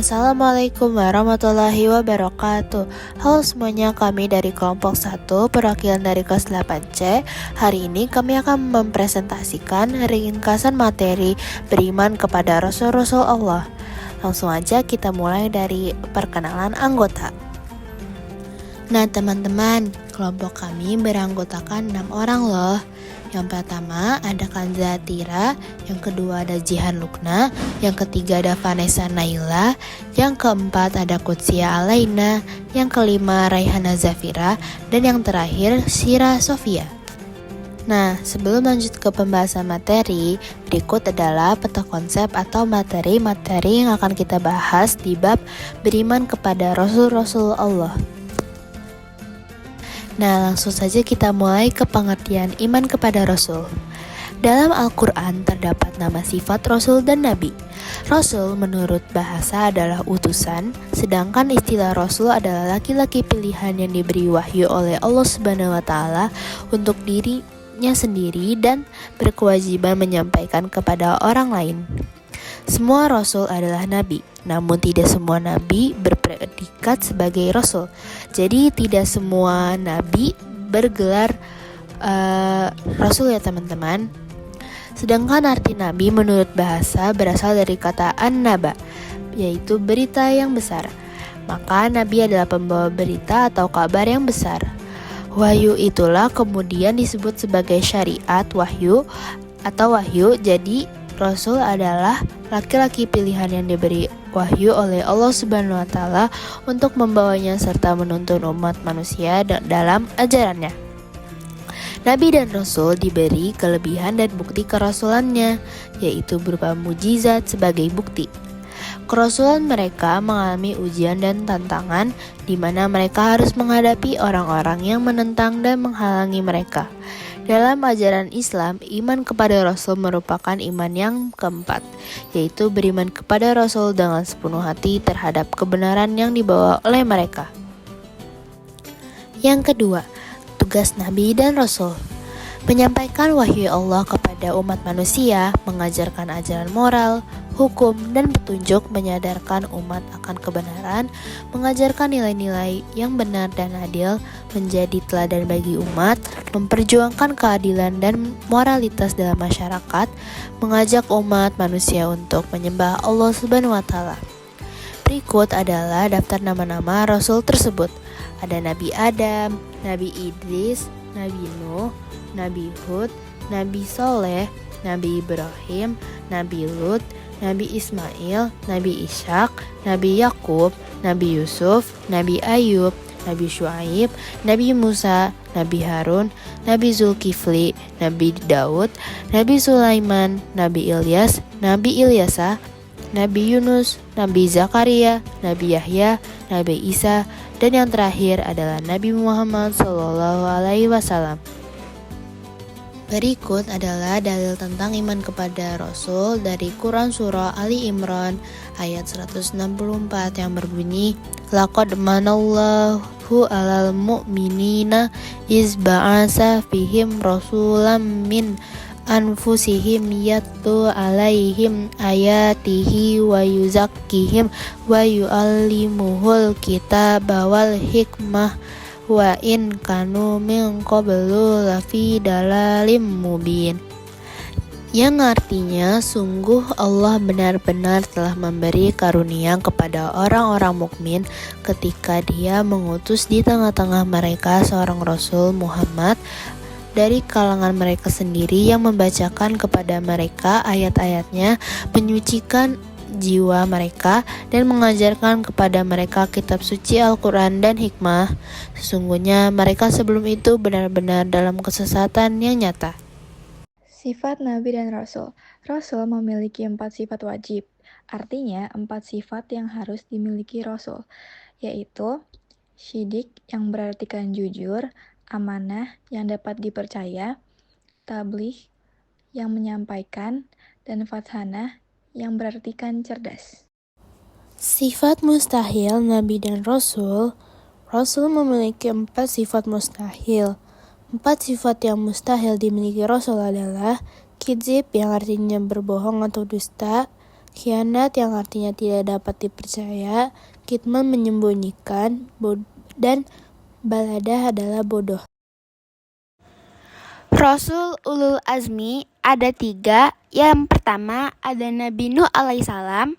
Assalamualaikum warahmatullahi wabarakatuh. Halo semuanya, kami dari kelompok 1 perwakilan dari kelas 8C. Hari ini kami akan mempresentasikan ringkasan materi beriman kepada Rasul-Rasul Allah. Langsung aja kita mulai dari perkenalan anggota. Nah teman-teman, kelompok kami beranggotakan 6 orang loh. Yang pertama ada Kanza Tira, yang kedua ada Jihan Lukna, yang ketiga ada Vanessa Naila, yang keempat ada Kutsia Alaina, yang kelima Raihana Zafira, dan yang terakhir Syira Sofia. Nah, sebelum lanjut ke pembahasan materi, berikut adalah peta konsep atau materi-materi yang akan kita bahas di bab beriman kepada Rasul-Rasul Allah. Nah, langsung saja kita mulai ke pengertian iman kepada Rasul. Dalam Al-Quran terdapat nama sifat Rasul dan Nabi. Rasul menurut bahasa adalah utusan, sedangkan istilah Rasul adalah laki-laki pilihan yang diberi wahyu oleh Allah Subhanahu wa Ta'ala untuk dirinya sendiri dan berkewajiban menyampaikan kepada orang lain. Semua Rasul adalah Nabi, namun tidak semua Nabi berpredikat sebagai Rasul. Jadi tidak semua Nabi bergelar Rasul ya teman-teman. Sedangkan arti Nabi menurut bahasa berasal dari kata an-naba, yaitu berita yang besar. Maka Nabi adalah pembawa berita atau kabar yang besar. Wahyu itulah kemudian disebut sebagai syariat wahyu atau wahyu. Jadi Rasul adalah laki-laki pilihan yang diberi wahyu oleh Allah Subhanahu wa Ta'ala untuk membawanya serta menuntun umat manusia dalam ajarannya. Nabi dan Rasul diberi kelebihan dan bukti kerasulannya, yaitu berupa mujizat sebagai bukti. Kerasulan mereka mengalami ujian dan tantangan di mana mereka harus menghadapi orang-orang yang menentang dan menghalangi mereka. Dalam ajaran Islam, iman kepada Rasul merupakan iman yang keempat, yaitu beriman kepada Rasul dengan sepenuh hati terhadap kebenaran yang dibawa oleh mereka. Yang kedua, tugas Nabi dan Rasul. Menyampaikan wahyu Allah kepada umat manusia, mengajarkan ajaran moral, hukum, dan petunjuk, menyadarkan umat akan kebenaran, mengajarkan nilai-nilai yang benar dan adil, menjadi teladan bagi umat, memperjuangkan keadilan dan moralitas dalam masyarakat, mengajak umat manusia untuk menyembah Allah Subhanahu wa Ta'ala. Berikut adalah daftar nama-nama Rasul tersebut. Ada Nabi Adam, Nabi Idris, Nabi Nuh, Nabi Hud, Nabi Soleh, Nabi Ibrahim, Nabi Lut, Nabi Ismail, Nabi Ishak, Nabi Yakub, Nabi Yusuf, Nabi Ayub, Nabi Syuaib, Nabi Musa, Nabi Harun, Nabi Zulkifli, Nabi Daud, Nabi Sulaiman, Nabi Ilyas, Nabi Ilyasa, Nabi Yunus, Nabi Zakaria, Nabi Yahya, Nabi Isa, dan yang terakhir adalah Nabi Muhammad SAW. Berikut adalah dalil tentang iman kepada Rasul dari Quran Surah Ali Imran ayat 164 yang berbunyi, Laqad manallahu alal mu'minina iz ba'asa fihim rasulam min anfusihim yatlu alaihim ayatihi wa yuzakkihim wa yu'allimuhul kitaba wal hikmah wa in kanu min qablu lafi dalalim mubin. Yang artinya sungguh Allah benar-benar telah memberi karunia kepada orang-orang mukmin ketika Dia mengutus di tengah-tengah mereka seorang Rasul Muhammad dari kalangan mereka sendiri yang membacakan kepada mereka ayat-ayatnya, menyucikan jiwa mereka, dan mengajarkan kepada mereka kitab suci Al-Quran dan hikmah. Sesungguhnya mereka sebelum itu benar-benar dalam kesesatan yang nyata. Sifat Nabi dan Rasul. Rasul memiliki 4 sifat wajib, artinya 4 sifat yang harus dimiliki Rasul, yaitu syidik yang berartikan jujur, amanah yang dapat dipercaya, tabligh yang menyampaikan, dan fathanah yang berartikan cerdas. Sifat mustahil Nabi dan Rasul. Rasul memiliki 4 sifat mustahil. 4 sifat yang mustahil dimiliki Rasul adalah kidzib yang artinya berbohong atau dusta, khianat yang artinya tidak dapat dipercaya, kitman menyembunyikan, dan balada adalah bodoh. Rasul ulul azmi ada 3. Yang pertama ada Nabi Nuh alaihissalam,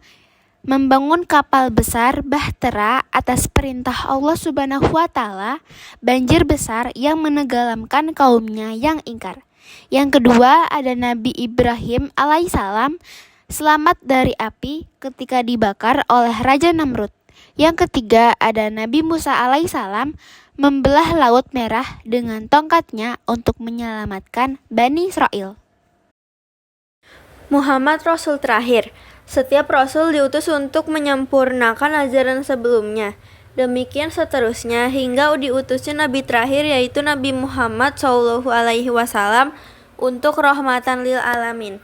membangun kapal besar bahtera atas perintah Allah Subhanahu wa Ta'ala, banjir besar yang menenggelamkan kaumnya yang ingkar. Yang kedua ada Nabi Ibrahim alaihissalam, selamat dari api ketika dibakar oleh Raja Namrud. Yang ketiga ada Nabi Musa alaihissalam, membelah Laut Merah dengan tongkatnya untuk menyelamatkan Bani Israel. Muhammad Rasul terakhir. Setiap Rasul diutus untuk menyempurnakan ajaran sebelumnya. Demikian seterusnya hingga diutusnya Nabi terakhir yaitu Nabi Muhammad SAW untuk rahmatan lil alamin.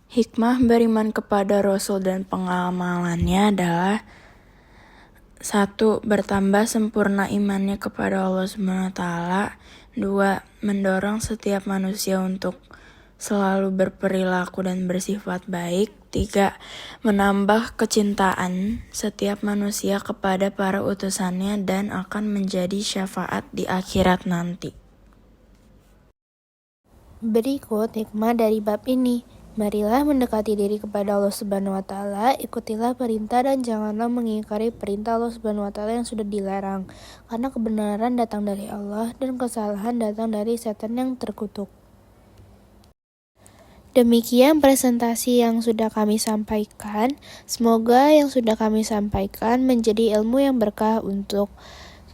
Hikmah beriman kepada Rasul dan pengamalannya adalah 1. Bertambah sempurna imannya kepada Allah SWT. 2. Mendorong setiap manusia untuk selalu berperilaku dan bersifat baik. 3. Menambah kecintaan setiap manusia kepada para utusannya dan akan menjadi syafaat di akhirat nanti. Berikut hikmah dari bab ini. Marilah mendekati diri kepada Allah Subhanahu wa Ta'ala, ikutilah perintah dan janganlah mengingkari perintah Allah Subhanahu wa Ta'ala yang sudah dilarang, karena kebenaran datang dari Allah dan kesalahan datang dari setan yang terkutuk. Demikian presentasi yang sudah kami sampaikan. Semoga yang sudah kami sampaikan menjadi ilmu yang berkah untuk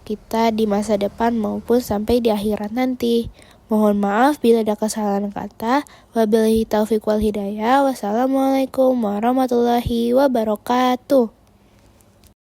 kita di masa depan maupun sampai di akhirat nanti. Mohon maaf bila ada kesalahan kata. Wabillahi taufiq wal hidayah. Wassalamualaikum warahmatullahi wabarakatuh.